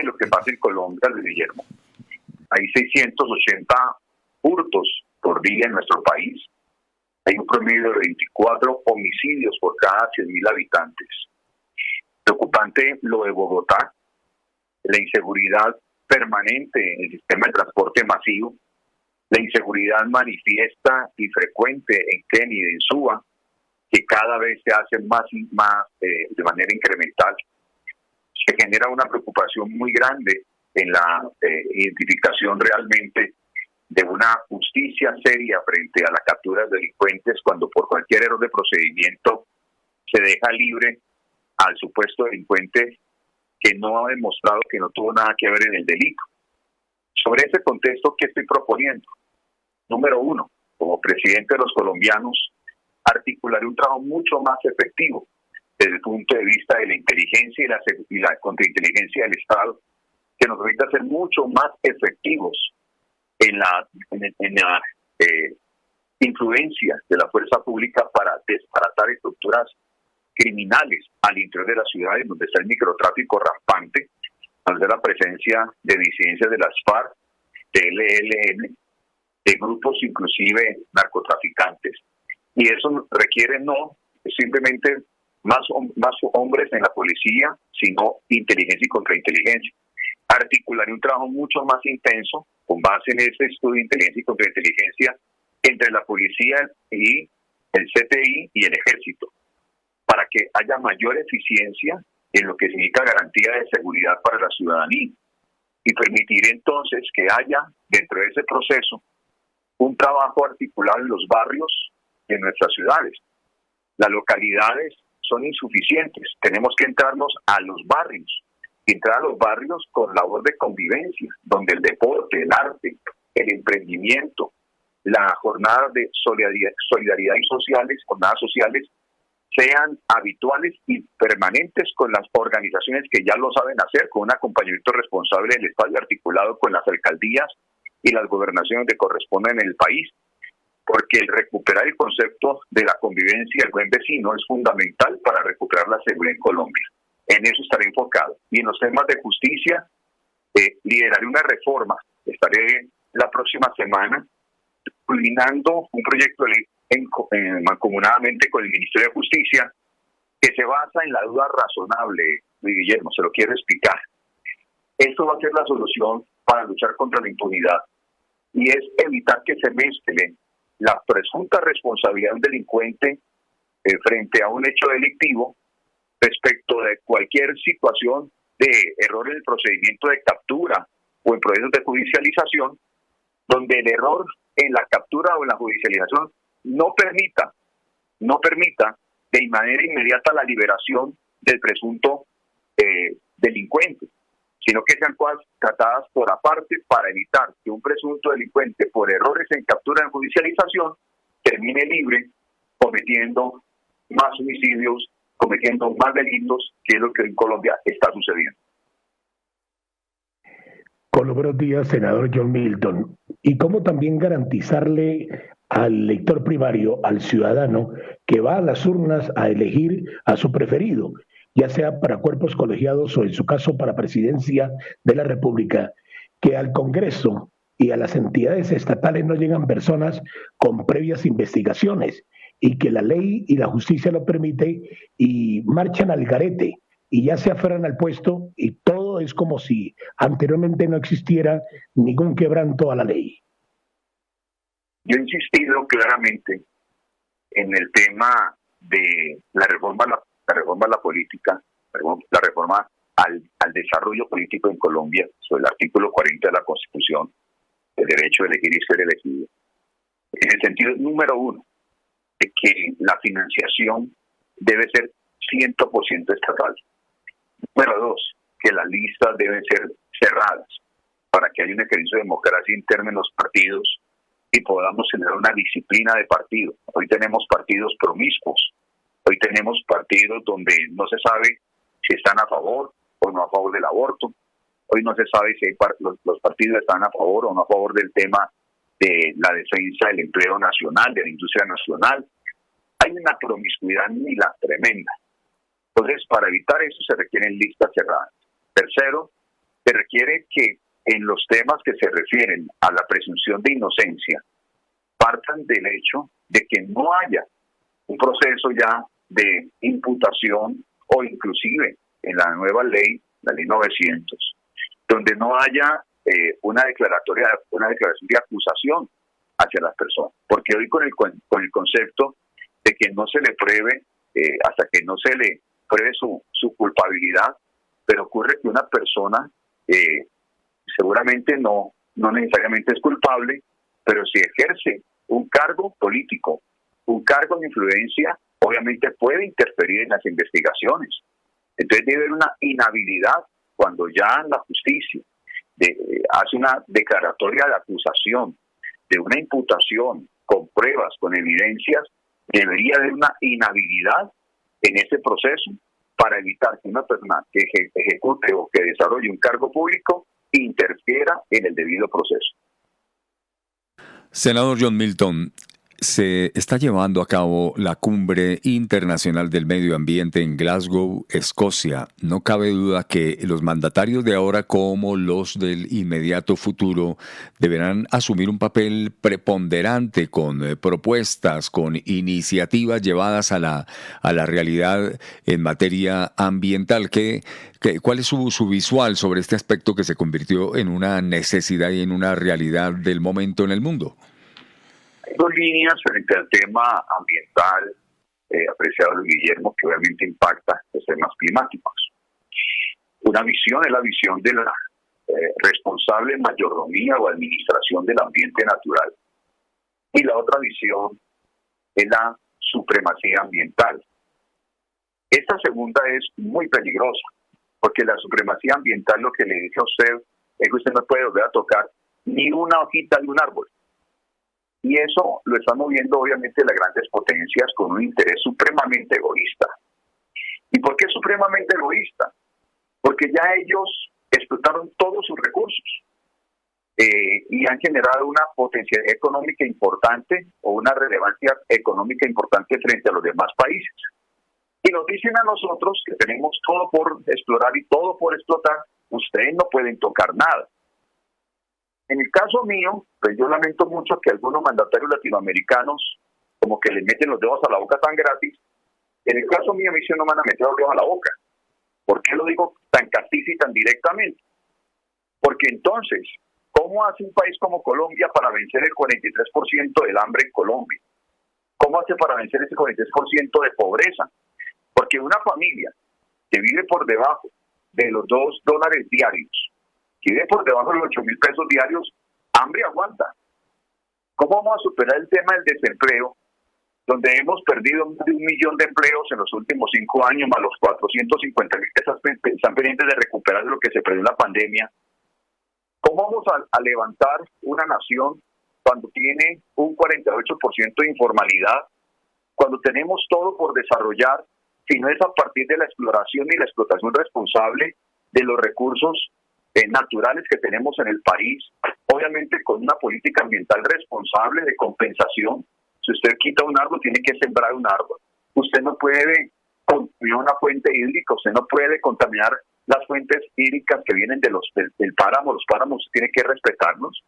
de lo que pasa en Colombia, Luis Guillermo. Hay 680 hurtos por día en nuestro país. Hay un promedio de 24 homicidios por cada 100.000 habitantes. Preocupante lo de Bogotá, la inseguridad permanente en el sistema de transporte masivo, la inseguridad manifiesta y frecuente en Kennedy, en Suba, que cada vez se hace más y más de manera incremental. Se genera una preocupación muy grande en la identificación realmente de una justicia seria frente a la captura de delincuentes cuando por cualquier error de procedimiento se deja libre al supuesto delincuente que no ha demostrado que no tuvo nada que ver en el delito. Sobre ese contexto, ¿qué estoy proponiendo? Número uno, como presidente de los colombianos, articularé un trabajo mucho más efectivo desde el punto de vista de la inteligencia y la contrainteligencia del Estado, que nos permita ser mucho más efectivos en la influencia de la fuerza pública para desbaratar estructuras criminales al interior de las ciudades donde está el microtráfico rampante, donde está la presencia de disidencias de las FARC, de ELN, de grupos inclusive narcotraficantes. Y eso requiere no simplemente más hombres en la policía, sino inteligencia y contrainteligencia. Articularé un trabajo mucho más intenso con base en ese estudio de inteligencia y contrainteligencia entre la policía y el CTI y el ejército, para que haya mayor eficiencia en lo que significa garantía de seguridad para la ciudadanía y permitir entonces que haya dentro de ese proceso un trabajo articulado en los barrios de nuestras ciudades. Las localidades son insuficientes, tenemos que entrarnos a los barrios, entrar a los barrios con labor de convivencia, donde el deporte, el arte, el emprendimiento, la jornada de solidaridad y jornadas sociales sean habituales y permanentes con las organizaciones que ya lo saben hacer, con un acompañamiento responsable del Estado y articulado con las alcaldías y las gobernaciones que corresponden en el país, porque el recuperar el concepto de la convivencia y el buen vecino es fundamental para recuperar la seguridad en Colombia. En eso estaré enfocado. Y en los temas de justicia, lideraré una reforma. Estaré la próxima semana culminando un proyecto de ley mancomunadamente con el Ministerio de Justicia que se basa en la duda razonable, Luis Guillermo, se lo quiero explicar. Esto va a ser la solución para luchar contra la impunidad y es evitar que se mezcle la presunta responsabilidad del delincuente frente a un hecho delictivo respecto de cualquier situación de error en el procedimiento de captura o en procesos de judicialización, donde el error en la captura o en la judicialización no permita de manera inmediata la liberación del presunto delincuente, sino que sean cosas tratadas por aparte para evitar que un presunto delincuente por errores en captura y en judicialización termine libre cometiendo más homicidios, cometiendo más delitos, que es lo que en Colombia está sucediendo. Con los buenos días, senador John Milton. ¿Y cómo también garantizarle al elector primario, al ciudadano, que va a las urnas a elegir a su preferido, ya sea para cuerpos colegiados o en su caso para presidencia de la República, que al Congreso y a las entidades estatales no llegan personas con previas investigaciones y que la ley y la justicia lo permite y marchan al garete y ya se aferran al puesto y todo es como si anteriormente no existiera ningún quebranto a la ley? Yo he insistido claramente en el tema de la reforma a la política, la reforma al desarrollo político en Colombia, sobre el artículo 40 de la Constitución, el derecho de elegir y ser elegido. En el sentido número uno, de que la financiación debe ser 100% estatal. Número dos, que las listas deben ser cerradas para que haya un ejercicio de democracia interna en los partidos y podamos tener una disciplina de partido. Hoy tenemos partidos promiscuos, hoy tenemos partidos donde no se sabe si están a favor o no a favor del aborto, hoy no se sabe si los partidos están a favor o no a favor del tema de la defensa del empleo nacional, de la industria nacional. Hay una promiscuidad tremenda. Entonces, para evitar eso se requieren listas cerradas. Tercero, se requiere que en los temas que se refieren a la presunción de inocencia partan del hecho de que no haya un proceso ya de imputación o inclusive en la nueva ley, la ley 900, donde no haya una declaración de acusación hacia las personas. Porque hoy con el concepto de que no se le pruebe, hasta que no se le pruebe su culpabilidad, pero ocurre que una persona seguramente no necesariamente es culpable, pero si ejerce un cargo político, un cargo de influencia, obviamente puede interferir en las investigaciones. Entonces debe haber una inhabilidad cuando ya la justicia hace una declaratoria de acusación de una imputación con pruebas, con evidencias. Debería haber una inhabilidad en ese proceso para evitar que una persona que ejecute o que desarrolle un cargo público interfiera en el debido proceso. Senador John Milton, se está llevando a cabo la Cumbre Internacional del Medio Ambiente en Glasgow, Escocia. No cabe duda que los mandatarios de ahora como los del inmediato futuro deberán asumir un papel preponderante con propuestas, con iniciativas llevadas a la realidad en materia ambiental. ¿Cuál es su visual sobre este aspecto que se convirtió en una necesidad y en una realidad del momento en el mundo? Hay dos líneas frente al tema ambiental, apreciado Guillermo, que obviamente impacta los temas climáticos. Una visión es la visión de la responsable mayordomía o administración del ambiente natural. Y la otra visión es la supremacía ambiental. Esta segunda es muy peligrosa, porque la supremacía ambiental lo que le dice a usted es que usted no puede volver a tocar ni una hojita de un árbol. Y eso lo están moviendo obviamente las grandes potencias con un interés supremamente egoísta. ¿Y por qué supremamente egoísta? Porque ya ellos explotaron todos sus recursos y han generado una potencialidad económica importante o una relevancia económica importante frente a los demás países. Y nos dicen a nosotros que tenemos todo por explorar y todo por explotar, ustedes no pueden tocar nada. En el caso mío, pues yo lamento mucho que algunos mandatarios latinoamericanos como que les meten los dedos a la boca tan gratis. En el caso mío, a mí sí no me van a meter los dedos a la boca. ¿Por qué lo digo tan castizo y tan directamente? Porque entonces, ¿cómo hace un país como Colombia para vencer el 43% del hambre en Colombia? ¿Cómo hace para vencer ese 43% de pobreza? Porque una familia que vive por debajo de los $2 diarios, que vive por debajo de los 8,000 pesos diarios, hambre aguanta. ¿Cómo vamos a superar el tema del desempleo, donde hemos perdido más de 1 millón de empleos en los últimos 5 años, más los 450,000 que están pendientes de recuperar lo que se perdió en la pandemia? ¿Cómo vamos a levantar una nación cuando tiene un 48% de informalidad, cuando tenemos todo por desarrollar, si no es a partir de la exploración y la explotación responsable de los recursos naturales que tenemos en el país, obviamente con una política ambiental responsable de compensación? Si usted quita un árbol, tiene que sembrar un árbol. Usted no puede contaminar una fuente hídrica, usted no puede contaminar las fuentes hídricas que vienen del páramo. Los páramos tienen que respetarlos,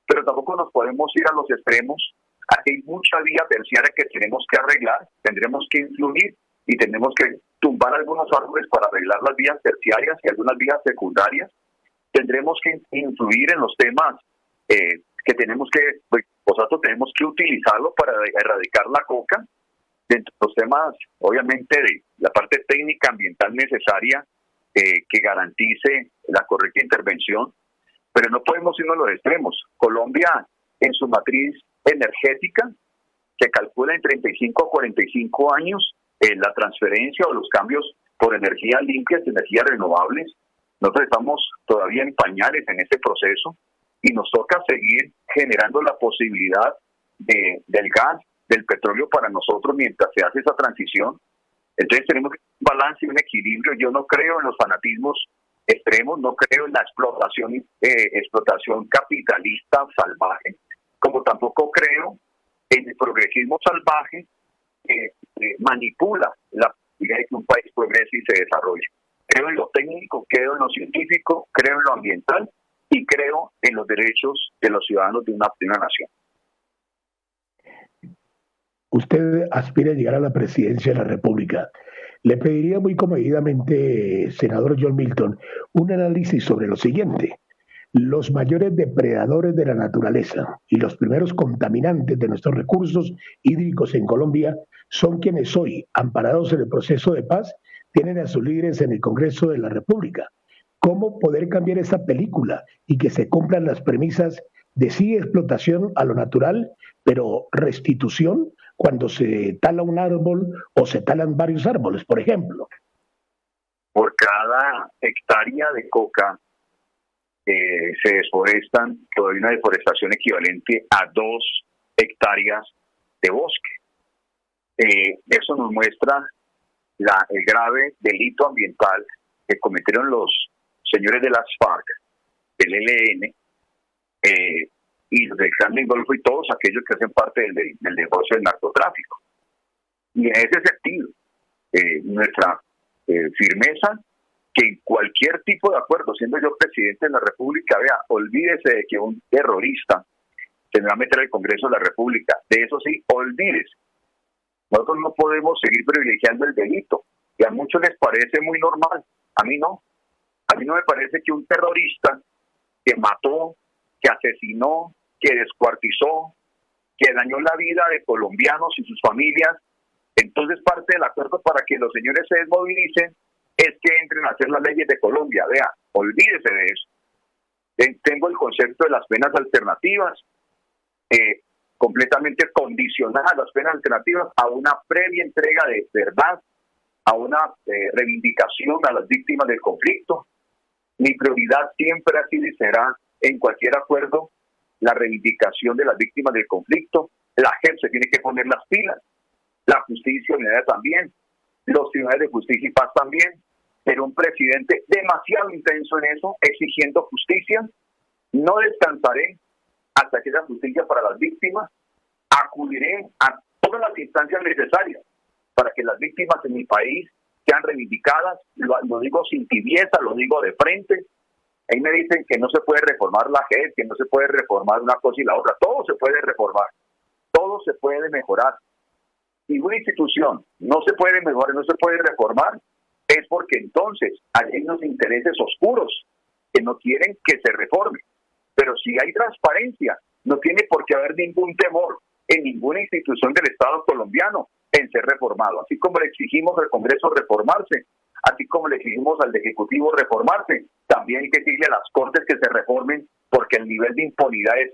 pero tampoco nos podemos ir a los extremos. Aquí hay mucha vía terciaria que tenemos que arreglar, tendremos que influir y tenemos que tumbar algunos árboles para arreglar las vías terciarias y algunas vías secundarias. Tendremos que influir en los temas que tenemos que, nosotros tenemos que utilizarlo para erradicar la coca, dentro de los temas, obviamente, de la parte técnica ambiental necesaria que garantice la correcta intervención, pero no podemos irnos a los extremos. Colombia, en su matriz energética, se calcula en 35 a 45 años la transferencia o los cambios por energías limpias, energías renovables. Nosotros estamos todavía en pañales en este proceso y nos toca seguir generando la posibilidad del gas, del petróleo para nosotros mientras se hace esa transición. Entonces tenemos un balance y un equilibrio. Yo no creo en los fanatismos extremos, no creo en la explotación capitalista salvaje, como tampoco creo en el progresismo salvaje que manipula la posibilidad de que un país progrese y se desarrolle. Creo en lo técnico, creo en lo científico, creo en lo ambiental y creo en los derechos de los ciudadanos de una nación. Usted aspira a llegar a la presidencia de la República. Le pediría muy comedidamente, senador John Milton, un análisis sobre lo siguiente. Los mayores depredadores de la naturaleza y los primeros contaminantes de nuestros recursos hídricos en Colombia son quienes hoy, amparados en el proceso de paz, tienen a sus líderes en el Congreso de la República. ¿Cómo poder cambiar esa película y que se cumplan las premisas de sí explotación a lo natural, pero restitución cuando se tala un árbol o se talan varios árboles, por ejemplo? Por cada hectárea de coca se desforestan, todavía una deforestación equivalente a 2 hectáreas de bosque. Eso nos muestra el grave delito ambiental que cometieron los señores de las FARC, el ELN, y los del Clan del Golfo y todos aquellos que hacen parte del negocio del narcotráfico. Y en ese sentido, nuestra firmeza, que en cualquier tipo de acuerdo, siendo yo presidente de la República, vea, olvídese de que un terrorista se me va a meter al Congreso de la República. De eso sí, olvídese. Nosotros no podemos seguir privilegiando el delito. Y a muchos les parece muy normal. A mí no. A mí no me parece que un terrorista que mató, que asesinó, que descuartizó, que dañó la vida de colombianos y sus familias, entonces parte del acuerdo para que los señores se desmovilicen es que entren a hacer las leyes de Colombia. Vea, olvídese de eso. Tengo el concepto de las penas alternativas, completamente condicionadas las penas alternativas a una previa entrega de verdad, a una reivindicación a las víctimas del conflicto. Mi prioridad siempre ha sido y será en cualquier acuerdo la reivindicación de las víctimas del conflicto. La JEP se tiene que poner las pilas, la justicia unitaria también, los tribunales de justicia y paz también, pero un presidente demasiado intenso en eso, exigiendo justicia. No descansaré hasta que haya justicia para las víctimas. Acudiré a todas las instancias necesarias para que las víctimas en mi país sean reivindicadas. Lo digo sin tibieza, lo digo de frente. Ahí me dicen que no se puede reformar la JEP, que no se puede reformar una cosa y la otra. Todo se puede reformar, todo se puede mejorar. Si una institución no se puede mejorar, no se puede reformar, es porque entonces hay unos intereses oscuros que no quieren que se reforme. Pero si hay transparencia, no tiene por qué haber ningún temor en ninguna institución del Estado colombiano en ser reformado. Así como le exigimos al Congreso reformarse, así como le exigimos al Ejecutivo reformarse, también hay que exigirle a las Cortes que se reformen, porque el nivel de impunidad es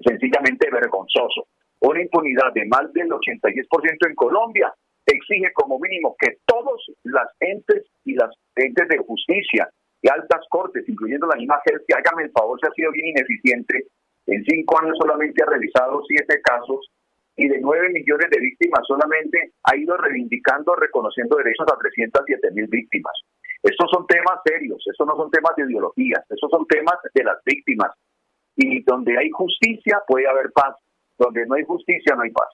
sencillamente vergonzoso. Una impunidad de más del 86% en Colombia exige como mínimo que todos las entes y las entes de justicia y altas cortes, incluyendo la misma JEP, que hágame el favor, se ha sido bien ineficiente. En 5 años solamente ha revisado 7 casos y de 9 millones de víctimas solamente ha ido reivindicando, reconociendo derechos a 307,000 víctimas. Estos son temas serios, estos no son temas de ideología, estos son temas de las víctimas. Y donde hay justicia puede haber paz, donde no hay justicia no hay paz.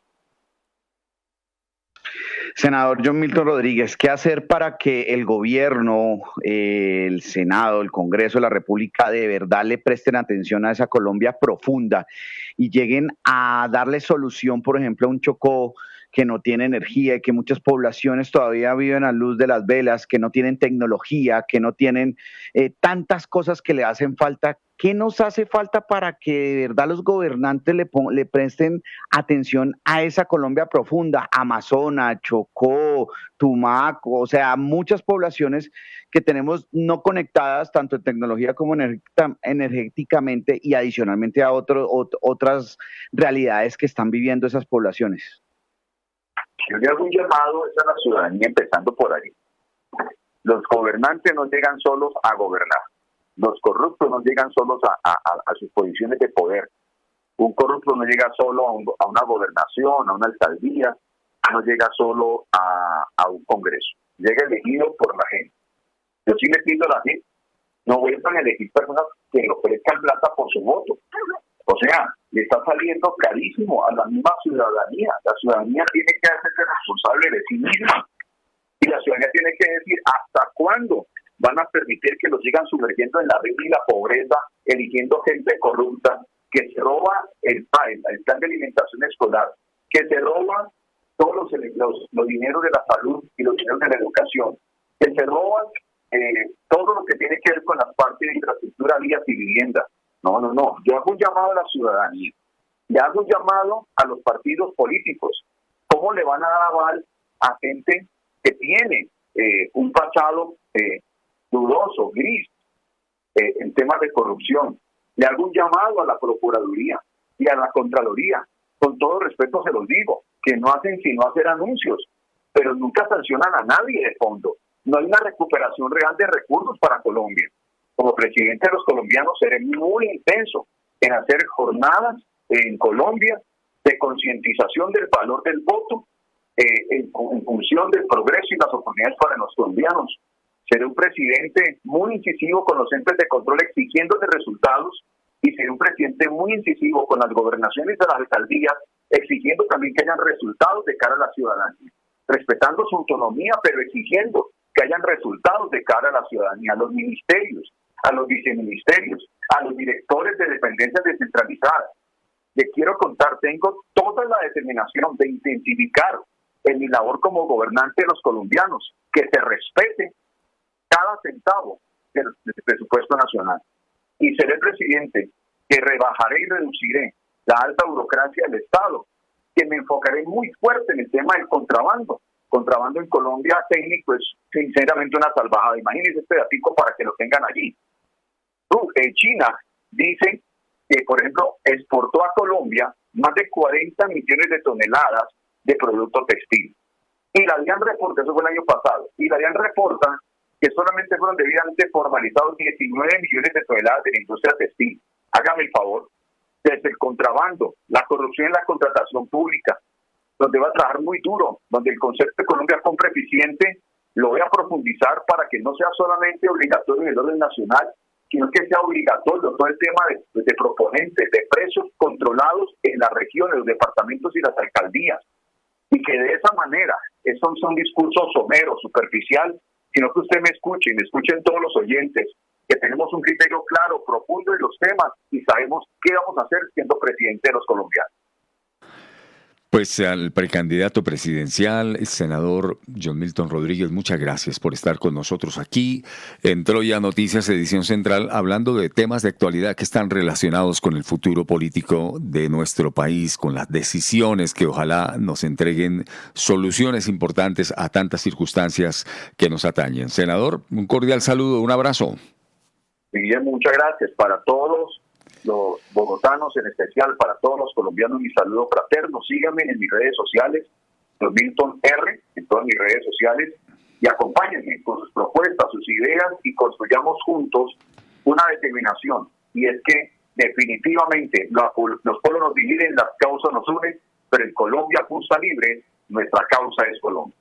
Senador John Milton Rodríguez, ¿qué hacer para que el gobierno, el Senado, el Congreso de la República de verdad le presten atención a esa Colombia profunda y lleguen a darle solución, por ejemplo, a un Chocó que no tiene energía y que muchas poblaciones todavía viven a luz de las velas, que no tienen tecnología, que no tienen tantas cosas que le hacen falta? ¿Qué nos hace falta para que de verdad los gobernantes le presten atención a esa Colombia profunda? Amazonas, Chocó, Tumaco, o sea, muchas poblaciones que tenemos no conectadas tanto en tecnología como energéticamente y adicionalmente a otras realidades que están viviendo esas poblaciones. Yo le hago un llamado a la ciudadanía empezando por ahí. Los gobernantes no llegan solos a gobernar. Los corruptos no llegan solos a sus posiciones de poder. Un corrupto no llega solo a una gobernación, a una alcaldía, no llega solo a un congreso. Llega elegido por la gente. Yo sí le pido a la gente, no vuelvan a elegir personas que le ofrezcan plata por su voto. O sea, le está saliendo carísimo a la misma ciudadanía. La ciudadanía tiene que hacerse responsable de sí misma. Y la ciudadanía tiene que decir hasta cuándo van a permitir que los sigan sumergiendo en la ruina y la pobreza, eligiendo gente corrupta, que se roba el PAE, el plan de alimentación escolar, que se roba todos los dineros de la salud y los dineros de la educación, que se roban todo lo que tiene que ver con las partes de infraestructura, vías y vivienda. No. Yo hago un llamado a la ciudadanía, le hago un llamado a los partidos políticos. ¿Cómo le van a dar aval a gente que tiene un pasado dudoso, gris, en temas de corrupción? Le hago un llamado a la Procuraduría y a la Contraloría. Con todo respeto se los digo, que no hacen sino hacer anuncios, pero nunca sancionan a nadie de fondo. No hay una recuperación real de recursos para Colombia. Como presidente de los colombianos seré muy intenso en hacer jornadas en Colombia de concientización del valor del voto en función del progreso y las oportunidades para los colombianos. Seré un presidente muy incisivo con los entes de control exigiéndole resultados, y seré un presidente muy incisivo con las gobernaciones de las alcaldías exigiendo también que hayan resultados de cara a la ciudadanía, respetando su autonomía, pero exigiendo que hayan resultados de cara a la ciudadanía, a los ministerios, a los viceministerios, a los directores de dependencias descentralizadas. Les quiero contar, tengo toda la determinación de intensificar en mi labor como gobernante de los colombianos, que se respete cada centavo del presupuesto nacional. Y seré el presidente que rebajaré y reduciré la alta burocracia del Estado, que me enfocaré muy fuerte en el tema del contrabando. Contrabando en Colombia técnico es sinceramente una salvajada. Imagínense este datico para que lo tengan allí. China dice que, por ejemplo, exportó a Colombia más de 40 millones de toneladas de producto textil. Y la DIAN reporta, eso fue el año pasado, y la DIAN reporta que solamente fueron debidamente formalizados 19 millones de toneladas de la industria textil. Hágame el favor, desde el contrabando, la corrupción en la contratación pública, donde va a trabajar muy duro, donde el concepto de Colombia compra eficiente lo voy a profundizar para que no sea solamente obligatorio en el orden nacional, sino que sea obligatorio todo el tema de proponentes, de precios controlados en las regiones, los departamentos y las alcaldías. Y que de esa manera, esos son discursos someros, superficial, sino que usted me escuche y me escuchen todos los oyentes, que tenemos un criterio claro, profundo en los temas y sabemos qué vamos a hacer siendo presidente de los colombianos. Pues al precandidato presidencial, el senador John Milton Rodríguez, muchas gracias por estar con nosotros aquí en Troya Noticias, edición central, hablando de temas de actualidad que están relacionados con el futuro político de nuestro país, con las decisiones que ojalá nos entreguen soluciones importantes a tantas circunstancias que nos atañen. Senador, un cordial saludo, un abrazo. Bien, muchas gracias para todos los bogotanos, en especial para todos los colombianos, mi saludo fraterno. Síganme en mis redes sociales, John Milton R, en todas mis redes sociales, y acompáñenme con sus propuestas, sus ideas, y construyamos juntos una determinación. Y es que definitivamente los pueblos nos dividen, las causas nos unen, pero en Colombia justa, libre, nuestra causa es Colombia.